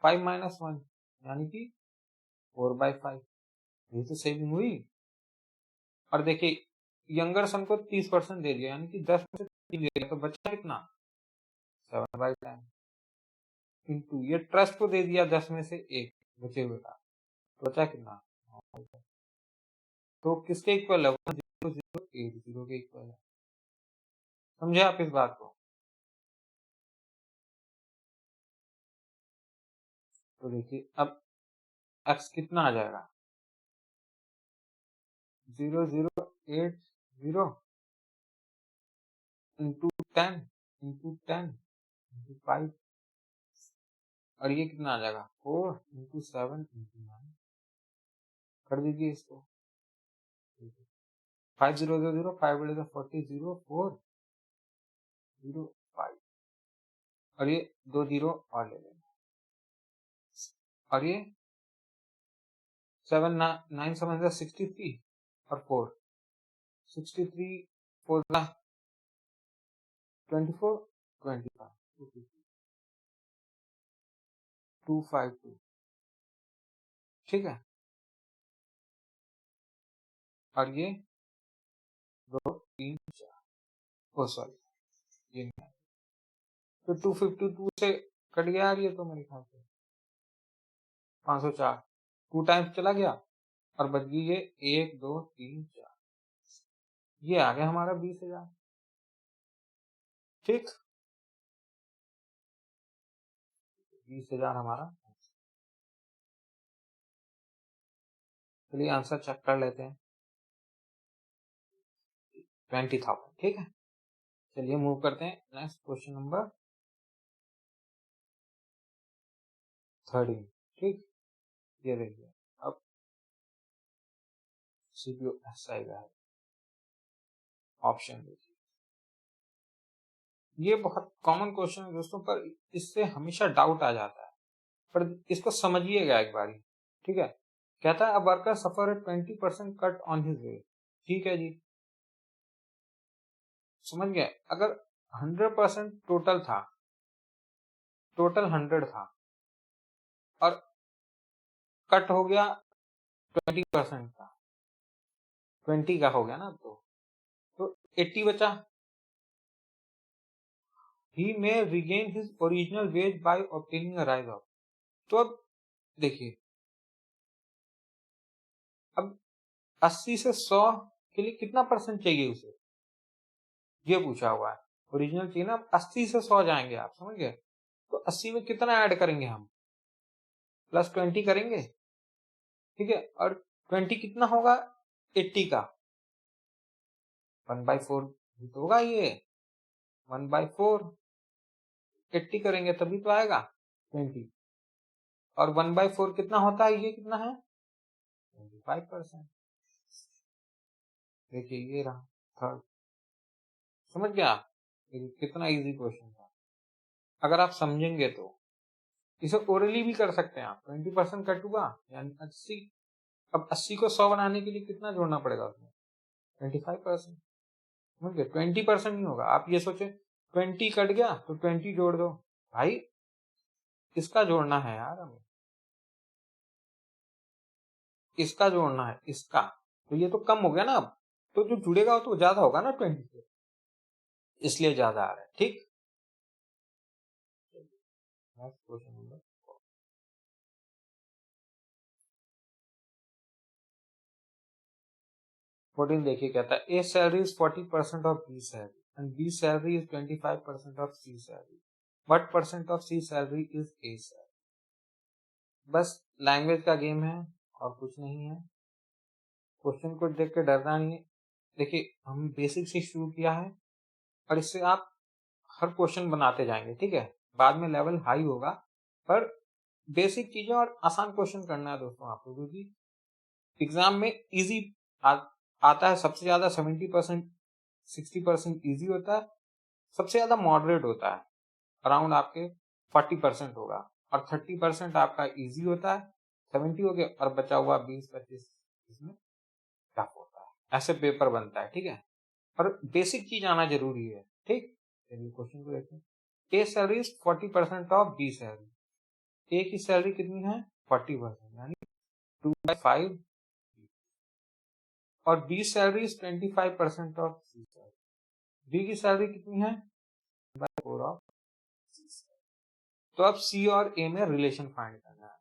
5 - 1, यानी कि 4/5, ये तो सेविंग हुई। और देखिए यंगर सन को 30% दे दिया, यानी कि 10 में से 3 दे दिया, तो बचा कितना 7/10, इंटू ये ट्रस्ट को दे दिया 10 में से 1 बचे हुए का, तो बचा कितना, तो किसके इक्वल है 10080 के इक्वल है। समझे आप इस बात को। तो देखिए अब x कितना आ जाएगा 0080 इंटू 10 इंटू 10 इंटू 5, और ये कितना आ जाएगा 4 इंटू 7 इंटू 9, कर दीजिए इसको। 5000 5 बड़े 40 0 4 0 5 और ये 2 जीरो और ले लेना और ये 7 9 7 63 और 4 63 4 24 25 252 ठीक है। और ये 2 3 4 ओ सॉरी ये नहीं, तो 252 से कट गया यार ये तो मेरे ख्याल से 504 2 टाइम्स चला गया और बच गई ये 1 2 3 4, ये आ गया हमारा 20,000 ठीक। 20,000 हमारा, चलिए आंसर चेक कर लेते हैं 20,000 ठीक है। चलिए मूव करते हैं नेक्स्ट क्वेश्चन नंबर 13 ठीक। ये देखिए अब सीपीयू ऐसा आएगा है ऑप्शन देखिए, ये बहुत कॉमन क्वेश्चन है दोस्तों, पर इससे हमेशा डाउट आ जाता है, पर इसको समझिएगा एक बारी ठीक है। कहता है a worker suffer A 20% cut on his veg, ठीक है जी समझ गए। अगर 100% टोटल था, टोटल 100 था और कट हो गया 20% का, 20 का हो गया ना, तो 80 बचा। He may regain his original wage by obtaining a rise of, तो अब देखिए अब 80 से 100 के लिए कितना परसेंट चाहिए उसे, ये पूछा हुआ है। ओरिजिनल चाहिए ना, 80 से 100 जाएंगे आप समझ गए, तो 80 में कितना ऐड करेंगे हम, प्लस 20 करेंगे ठीक है। और 20 कितना होगा 80 का 1/4 तो होगा ये 1/4, 80 करेंगे तभी तो आएगा 20, और 1/4 कितना होता है, ये कितना है 25%। देखिए ये रहा थर्ड, समझ गया कितना इजी क्वेश्चन था। अगर आप समझेंगे तो इसे ओरली भी कर सकते हैं आप, 20% कट हुआ यानी 80, अब 80 को 100 बनाने के लिए कितना जोड़ना पड़ेगा उसमें 25%, समझ गए 20% नहीं होगा। आप ये सोचे 20 कट गया तो 20 जोड़ दो, भाई इसका जोड़ना है यार हमें, इसका जोड़ना है इसका, तो ये तो कम हो गया ना अब, तो जो जुड़ेगा तो ज्यादा होगा ना 20 से, इसलिए ज्यादा आ रहा है ठीक। नेक्स्ट क्वेश्चन नंबर 14 देखिए, कहता है A salary is 40% of B salary and B salary is 25% of C salary, what percent of C salary is A salary. बस लैंग्वेज का गेम है और कुछ नहीं है, क्वेश्चन को देख के डरना नहीं है। देखिए हम बेसिक से शुरू किया है और इससे आप हर क्वेश्चन बनाते जाएंगे ठीक है, बाद में लेवल हाई होगा, पर बेसिक चीजें और आसान क्वेश्चन करना है दोस्तों आपको, क्योंकि एग्जाम में इजी आता है सबसे ज्यादा 70%, 60% इजी होता है, सबसे ज्यादा मॉडरेट होता है अराउंड आपके 40% होगा, और 30% आपका इजी होता है, 70 हो गया और बचा हुआ 20-25 इसमें टफ होता है। ऐसे पेपर बनता है ठीक है, और बेसिक चीज आना जरूरी है ठीक। चलिए क्वेश्चन को देखते हैं। A salary is 40% of B salary, A की सैलरी कितनी है 40% यानी 2/5, और B salary is 25% of C salary, B की सैलरी कितनी है 4 ऑफ सी सैलरी। तो अब सी और ए में रिलेशन फाइंड करना है,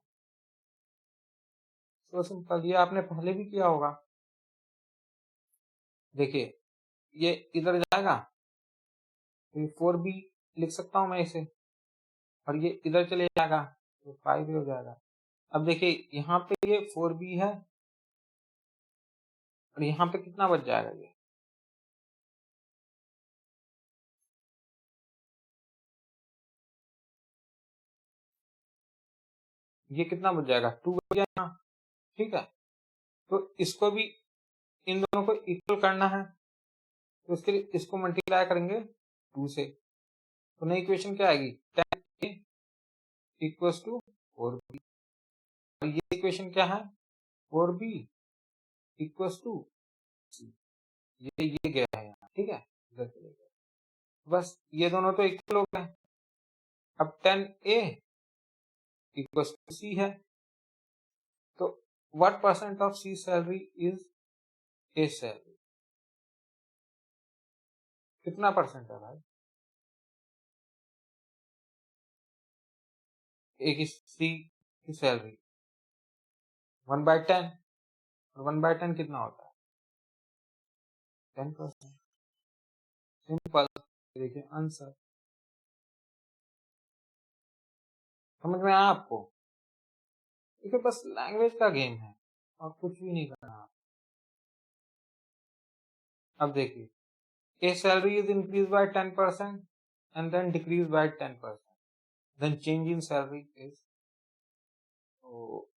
तो सिंपल, ये आपने पहले भी किया होगा। देखिए ये इधर जाएगा तो ये 4b लिख सकता हूं मैं इसे, और ये इधर चले जाएगा तो 5 हो जाएगा। अब देखिए यहाँ पे ये 4b है और यहाँ पे कितना बच जाएगा ये ये कितना बच जाएगा, 2 बच गया ना, ठीक है। तो इसको भी, इन दोनों को इक्वल करना है, तो इसके लिए इसको मल्टीप्लाई करेंगे 2 से, तो नई इक्वेशन क्या आएगी, 10a इक्वल्स टू 4b, और ये इक्वेशन क्या है, 4b इक्वल्स टू c, ये गया है यहाँ, ठीक है, इधर चले गए, बस ये दोनों तो इक्वल हो गए। अब 10a इक्वल्स टू c है, तो what percent of c salary is a salary, कितना परसेंट है भाई, एक सी की सैलरी 1/10, और 1/10 कितना होता है, 10%। सिंपल, देखिए आंसर, समझ में आया आपको। देखिए बस लैंग्वेज का गेम है और कुछ भी नहीं करना। अब देखिए, a salary is increased by 10% and then decreased by 10%, then change in salary is, तो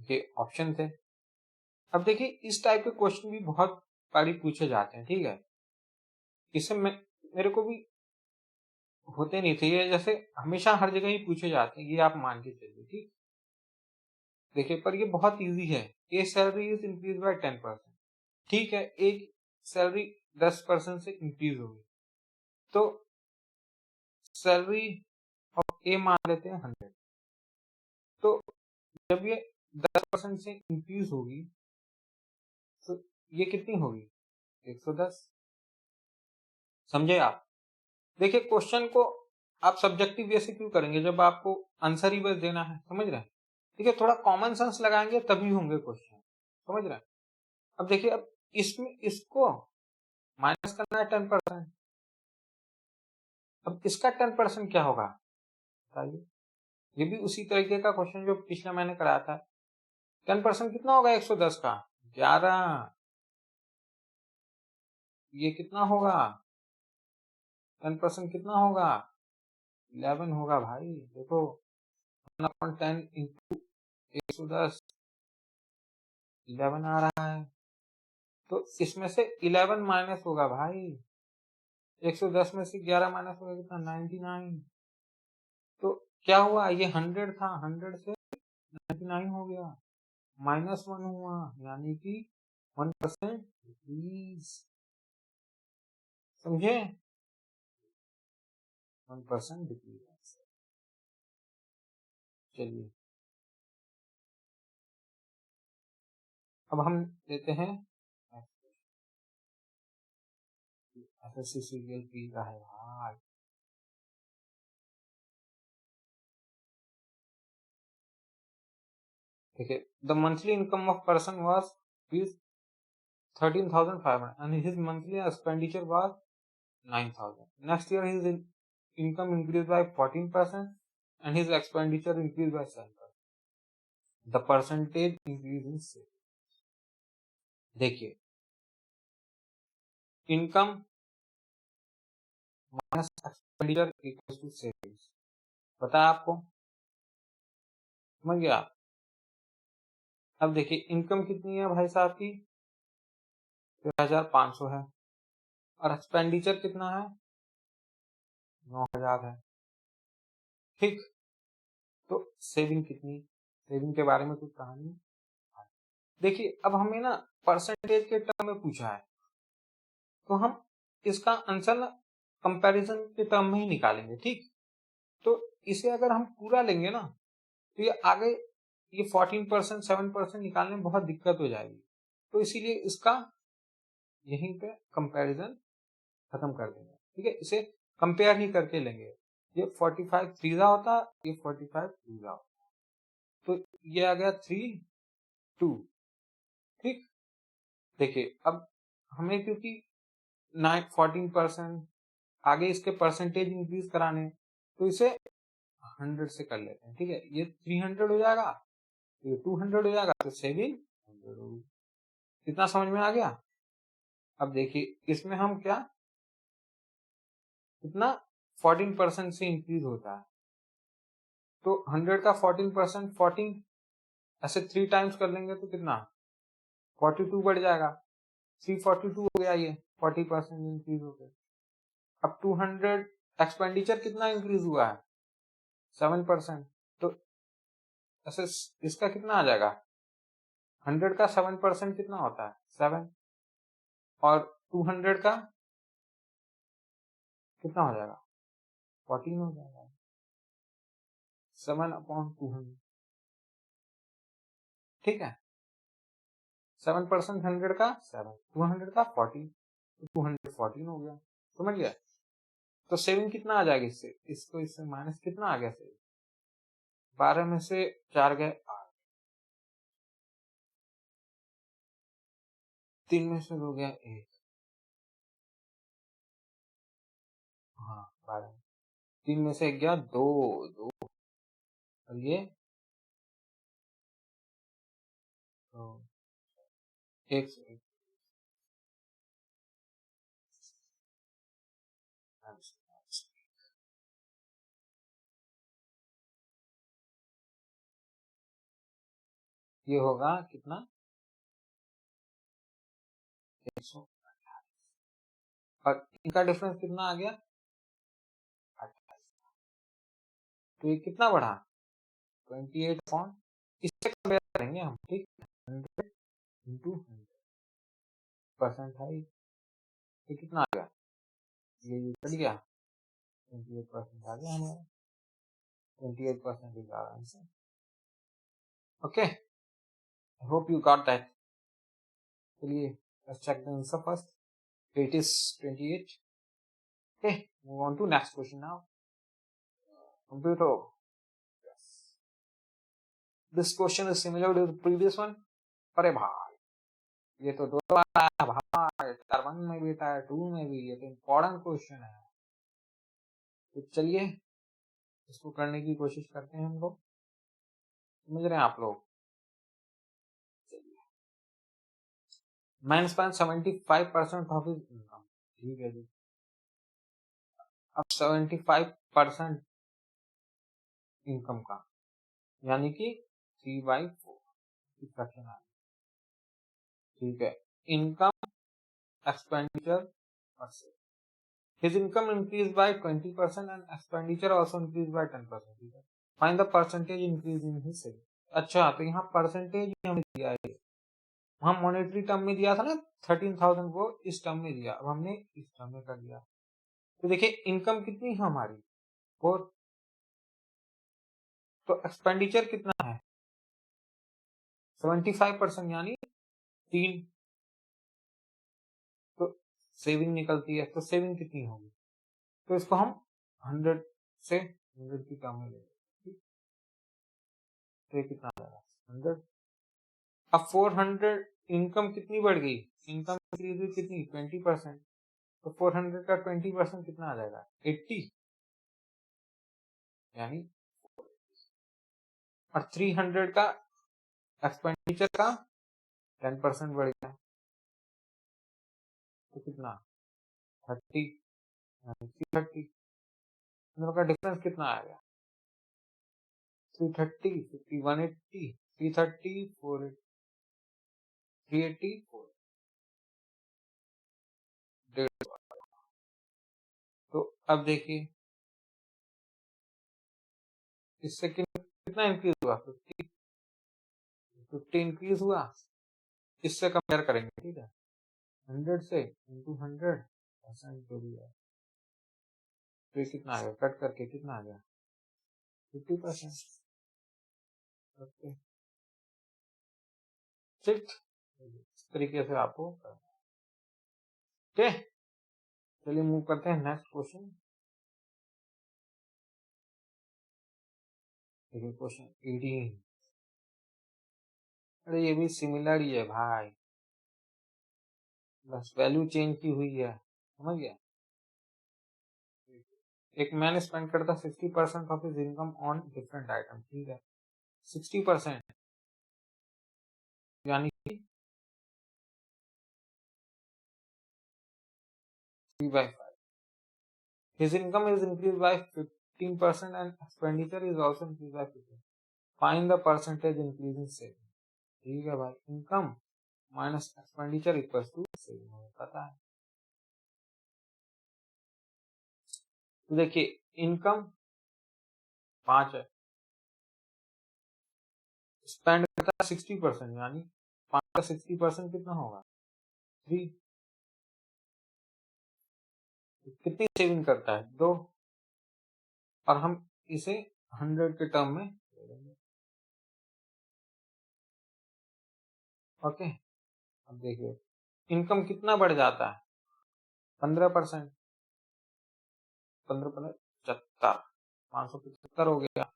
ये ऑप्शन थे। अब देखिए इस टाइप के क्वेश्चन भी बहुत बारी पूछे जाते हैं, ठीक है, इससे मेरे को भी होते नहीं थे ये, जैसे हमेशा हर जगह ही पूछे जाते हैं, ये आप मान के चलिए, ठीक। देखिए पर ये बहुत इजी है, A salary is increase by 10%, ठीक है, एक सैलरी 10% से इंक्रीज होगी, तो सैलरी ऑफ ए मान लेते हैं 100, तो जब ये 10% से इंक्रीज होगी तो ये कितनी होगी, 110, समझे आप। देखिए क्वेश्चन को आप सब्जेक्टिव वे से क्यों करेंगे जब आपको आंसर ही बस देना है, समझ रहे हैं। ठीक है, थोड़ा कॉमन सेंस लगाएंगे तभी होंगे क्वेश्चन, समझ रहे हैं। अब देखिए, अब इसमें इसको माइनस करना है 10%, अब इसका 10% क्या होगा बताइए। ये भी उसी तरीके का क्वेश्चन जो पिछला मैंने कराया था। 10% कितना होगा 110 का, 11। ये कितना होगा, 10% कितना होगा, 11 होगा भाई। देखो 1/10 इंटू 110, 11 आ रहा है, तो इसमें से 11 माइनस होगा भाई। 110 में से 11 माइनस होगा कितना, 99। तो क्या हुआ, ये 100 था, 100 से 99 हो गया, -1 हुआ, यानी कि 1% डिक्रीज, समझे, 1% डिक्रीज। चलिए अब हम लेते हैं एसएससी सीरियल पी का है भाई। देखिए, the monthly income of person was 13,500 and his monthly expenditure was 9,000. Next year his income increased by 14% and his expenditure increased by 7%. The percentage increase in savings. देखिए, income minus expenditure equals to savings, पता है आपको, समझ गया। अब देखिए income कितनी है भाई साहब की, 13,500 है, और एक्सपेंडिचर कितना है, 9,000 है, ठीक। तो सेविंग कितनी, सेविंग के बारे में कुछ कहानी। देखिए अब हमें ना परसेंटेज के टर्म में पूछा है, तो हम इसका आंसर ना कंपैरिजन के टर्म में ही निकालेंगे, ठीक। तो इसे अगर हम पूरा लेंगे ना तो ये आगे ये 14% 7% निकालने में बहुत दिक्कत हो जाएगी, तो इसीलिए इसका यहीं पे कंपैरिजन खत्म कर देंगे, ठीक है। इसे कंपेयर ही करके लेंगे, ये 45 3 होता, ये 45 2 होता, तो ये आ गया 3 2, ठीक। देखिए अब हमें क्योंकि 14% आगे इसके परसेंटेज इंक्रीज कराने, तो इसे 100 से कर लेते हैं, ठीक है। ये 300 हो जाएगा, तो ये 200 हो जाएगा, तो सेविंग 100 होगी। कितना समझ में आ गया? अब देखिए इसमें हम क्या, कितना 14% से इंक्रीज होता है, तो 100 का 14%, 14 ऐसे 3 टाइम्स कर लेंगे तो कितना 42 बढ़ जाएगा। 342 हो गया, ये 40% इंक्रीज हो गया। अब 200 एक्सपेंडिचर कितना इंक्रीज हुआ है, 7%, तो ऐसे इसका कितना आ जाएगा, 100 का 7% कितना होता है 7, और 200 का कितना हो जाएगा 14 हो जाएगा, 7/200। ठीक है, 7% 100 का 7, 200 का 40, तो 214 हो गया। समझ गया? तो सेविंग कितना आ जाएगा इससे, इसको इससे माइनस कितना आ गया सेविंग, 12 में से 4 गए 8, 3 में से 2 गया 1, हाँ 12, 3 में से 1 गया 2, 2, और ये तो 1 से 1, ये होगा कितना 100, और इनका डिफरेंस कितना आ गया 28, तो ये कितना बढ़ा 28 अपॉन, इससे कंपेयर करेंगे हम, ठीक, 100 इंटू 100% है, ये कितना आ गया, ये कट गया, 28% आ गया हमारा, 28% is our answer. Okay, I hope you got that. चलिए let's check the answer first. It is 28. Okay, move on to next question now. Computer. Yes. This question is similar to the previous one. अरे भाई, ये तो 2 बार आया भाई, tyre 1 में भी tyre 2 में भी, ये तो इम्पोर्टेंट क्वेश्चन है। तो चलिए इसको करने की कोशिश करते हैं हम लोग, समझ रहे हैं आप लोग? Man spend 75% of his income, ठीक है जी। अब 75% इनकम का, यानी कि 3/4 फ्रैक्शन है, ठीक है। Income expenditure percent, his income increase by 20% and expenditure also increase by 10%, ठीक है। Find the percentage increase in his saving. अच्छा, तो यहाँ परसेंटेज हमें दिया है, हम मॉनेटरी टर्म में दिया था ना 13,000, वो इस टर्म में दिया, अब हमने इस टर्म में कर दिया। तो देखिए इनकम कितनी है हमारी 4, तो एक्सपेंडिचर कितना है 75%, यानी 3, तो सेविंग निकलती है, तो सेविंग कितनी होगी, तो इसको हम 100 से 100 की टर्म में लेंगे, तो ये कितना आ जाएगा 100। अब 400, इनकम कितनी बढ़ गई, इनकम इंक्रीज हुई कितनी 20%, तो 400 का 20% कितना आ जाएगा 80, यानी, और 300 का एक्सपेंडिचर का 10% बढ़ गया, तो कितना 30, यानी 330, इन दोनों का डिफरेंस कितना आ गया 330, 50, 180, 330, 480, 380, 4, 150। तो अब देखिए इससे कितना इंक्रीज हुआ 50, 50 इंक्रीज हुआ, इससे कंपेयर करेंगे, ठीक है, 100 से इंटू 100% जो भी है, तो ये कितना आ गया, कट करके कितना आ गया 50%। ओके, ठीक, इस तरीके से आपको करना है। ओके, चलिए मूव करते हैं नेक्स्ट क्वेश्चन। देखिए क्वेश्चन 18, अरे ये भी सिमिलर ही है भाई, बस वैल्यू चेंज की हुई है, समझ गया। एक मैन स्पेंड करता 60% of his income on different item, ठीक है, 60%, यानी कि 3/5. His income is increased by 15% and expenditure is also increased by 15. Find the percentage increase in saving. ठीक है भाई, income minus expenditure equals to saving, हमें पता है। तो देखिए इनकम 5 है, स्पेंड करता है 60%, यानी 5 का 60% कितना होगा 3। कितनी सेविंग करता है 2, और हम इसे 100 के टर्म में ले लेंगे। ओके, अब देखिए इनकम कितना बढ़ जाता है 15%, 15 75, 575 हो गया।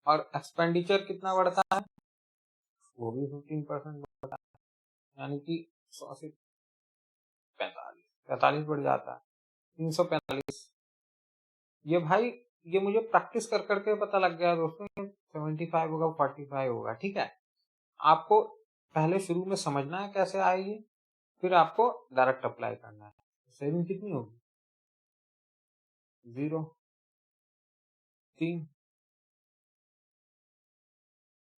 और एक्सपेंडिचर कितना बढ़ता है, वो भी 15% बढ़ता है, यानी कि 100 से 45 बढ़ जाता है, 345। ये भाई ये मुझे प्रैक्टिस कर करके पता लग गया दोस्तों, 75 होगा 45 होगा। ठीक है, आपको पहले शुरू में समझना है कैसे आएगी, फिर आपको डायरेक्ट अप्लाई करना है। सेविंग कितनी होगी 0, 3,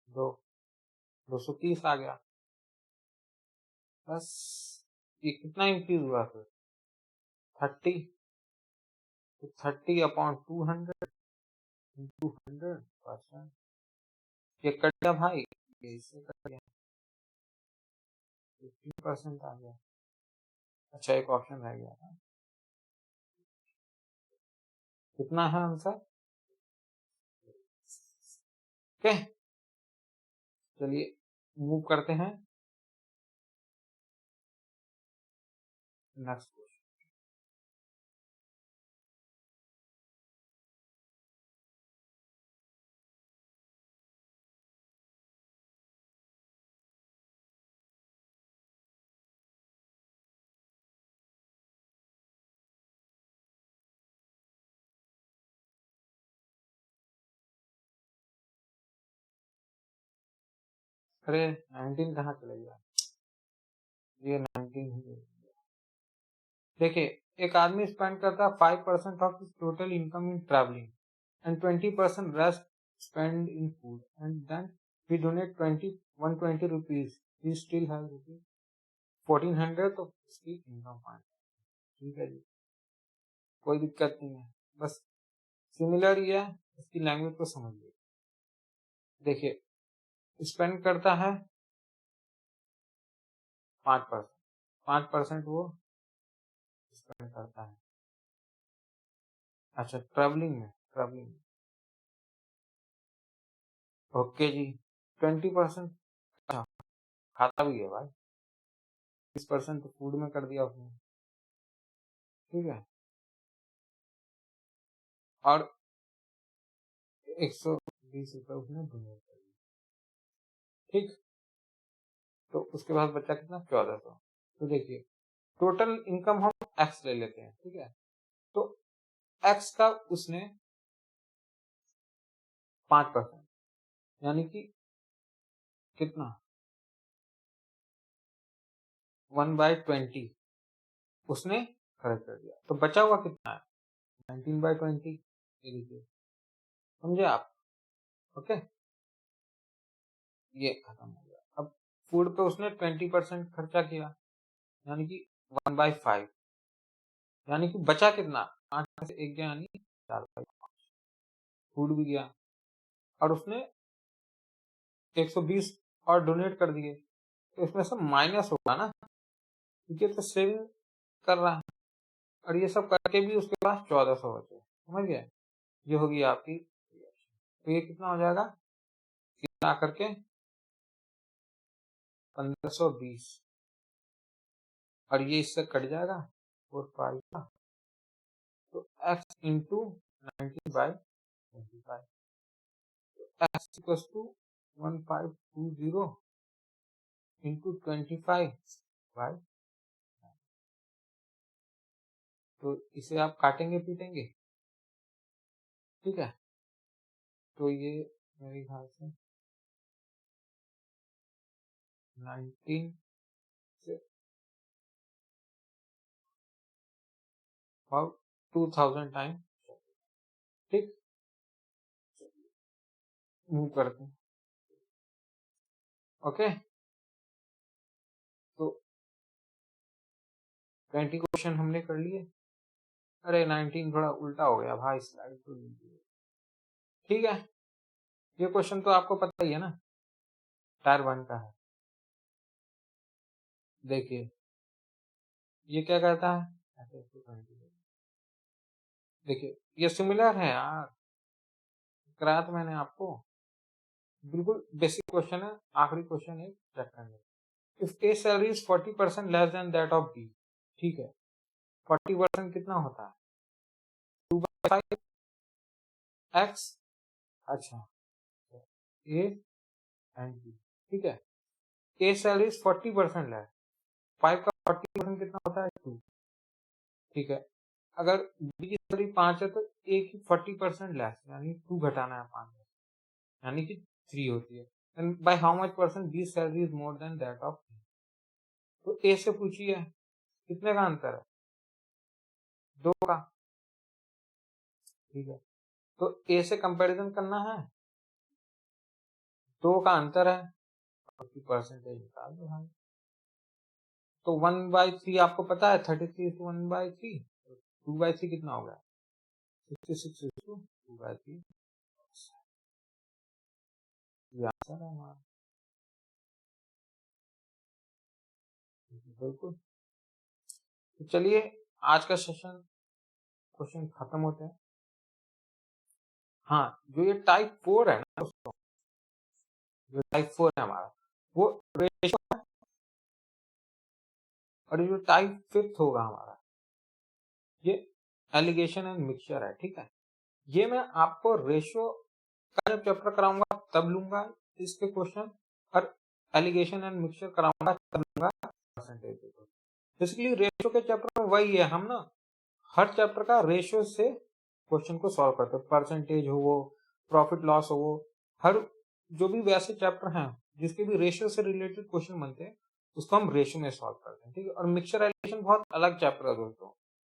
2, 230 आ गया। बस ये कितना इंक्रीज हुआ फिर 30, तो 30/200 इंटू 100%, ये कट गया भाई, ये इससे कट गया, 15% आ गया। अच्छा एक ऑप्शन रह गया था, कितना है आंसर। ओके, चलिए मूव करते हैं नेक्स्ट क्वेश्चन। अरे 19 कहाँ चले गया, ये 19 ही है। देखिए एक आदमी स्पेंड करता है 5% of his total income in travelling and 20% rest spend in food and then he donate 120 rupees, he still has rupees 1400, तो इसकी इनकम फाइंड। ठीक है जी, कोई दिक्कत नहीं है, बस सिमिलर ही है, इसकी लैंग्वेज को समझ लीजिए। देखिए स्पेंड करता है 5%, 5% वो स्पेंड करता है। अच्छा ट्रैवलिंग ओके जी, 20% खाता भी है भाई, 20% तो फूड में कर दिया उसने। ठीक है, और 120 रुपए उसने डोनेट कर दिया। ठीक, तो उसके बाद बचा कितना 1400। तो देखिए टोटल इनकम हम एक्स ले लेते हैं। ठीक है, तो एक्स का उसने 5%, यानी कि कितना 1/20 उसने खर्च कर दिया, तो बचा हुआ कितना है 19/20। ये देखिए, समझे आप। ओके, ये खत्म हो गया। अब फूड पे उसने 20% खर्चा किया, यानी कि 1/5, यानी कि बचा कितना 5 में से 1 गया, यानी 4/5 फूड भी गया। और उसने 120 और डोनेट कर दिए, तो इसमें से माइनस होगा ना, क्योंकि तो सेविंग कर रहा है, और ये सब करके भी उसके पास 1400 बचे। समझ गए, ये होगी आपकी। तो ये कितना हो जाएगा, कितना करके 1520, और ये इससे कट जाएगा 4/5 का, तो x into 19/25, x equals to 1520 into 25/, तो इसे आप काटेंगे पीटेंगे। ठीक है, तो ये मेरे ख्याल से 19 से about 2000 टाइम, ठीक, मूव करते हैं। ओके, तो 20 क्वेश्चन हमने कर लिए। अरे 19 थोड़ा उल्टा हो गया भाई, स्लाइड तो ठीक है। ये क्वेश्चन तो आपको पता ही है ना, टायर 1 का है। देखिए ये क्या कहता है, देखिए ये सिमिलर है यार, कराया तो मैंने आपको, बिल्कुल बेसिक क्वेश्चन है। आखिरी क्वेश्चन है, चेक करने। If a salary is 40% less than that of B, ठीक है, 40% कितना होता है, 2/5 एक्स, अच्छा, ए एंड बी, ठीक है। ए सैलरी इज 40% लेस, 5 का 40% कितना होता है, 2, ठीक है। अगर बी की सैलरी 5 है तो ए की 40% लेस, यानी 2 घटाना है 5, यानी कि 3 होती है। And by how much percent B salary is more than that of B. तो ए से पूछिए कितने का अंतर है, 2 का, ठीक है। तो ए से कंपैरिजन करना है, 2 का अंतर है, 40% निकाल दो भाई। तो 1/3 आपको पता है, 33 is to 1/3, 2/3 कितना हो गया, 66 is to 2/3। ये आंसर है हमारा, बिल्कुल। तो चलिए आज का सेशन क्वेश्चन खत्म होते हैं। हाँ, जो ये टाइप 4 है ना दोस्तों, जो टाइप 4 है हमारा, वो रेशो है, और जो टाइप 5 होगा हमारा, ये एलिगेशन एंड मिक्सचर है, ठीक है। ये मैं आपको रेशो का जब चैप्टर कराऊंगा तब लूंगा इसके क्वेश्चन, और एलिगेशन एंड मिक्सचर कराऊंगा तब लूंगा परसेंटेज। बेसिकली रेशो के चैप्टर में वही है, हम ना हर चैप्टर का रेशो से क्वेश्चन को सॉल्व करते हैं, परसेंटेज हो वो, प्रॉफिट लॉस हो वो, हर जो भी वैसे चैप्टर हैं जिसके भी रेशियो से रिलेटेड क्वेश्चन बनते हैं उसको हम रेशियो में सॉल्व करते हैं, ठीक है। और मिक्सचर एलिगेशन बहुत अलग चैप्टर है दोस्तों,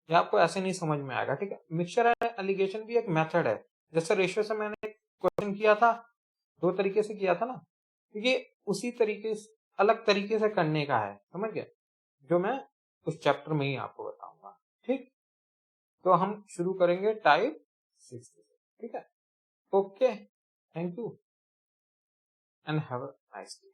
ये आपको ऐसे नहीं समझ में आएगा, ठीक है। मिक्सचर एलिगेशन भी एक मेथड है, जैसे रेशियो से मैंने क्वेश्चन किया था, 2 तरीके से किया था ना, तो ये उसी तरीके से अलग तरीके से करने का है, समझ गए, जो मैं उस चैप्टर में ही आपको बताऊंगा, ठीक। तो हम शुरू करेंगे टाइप 6 से, ठीक है। Okay, thank you and have a nice day.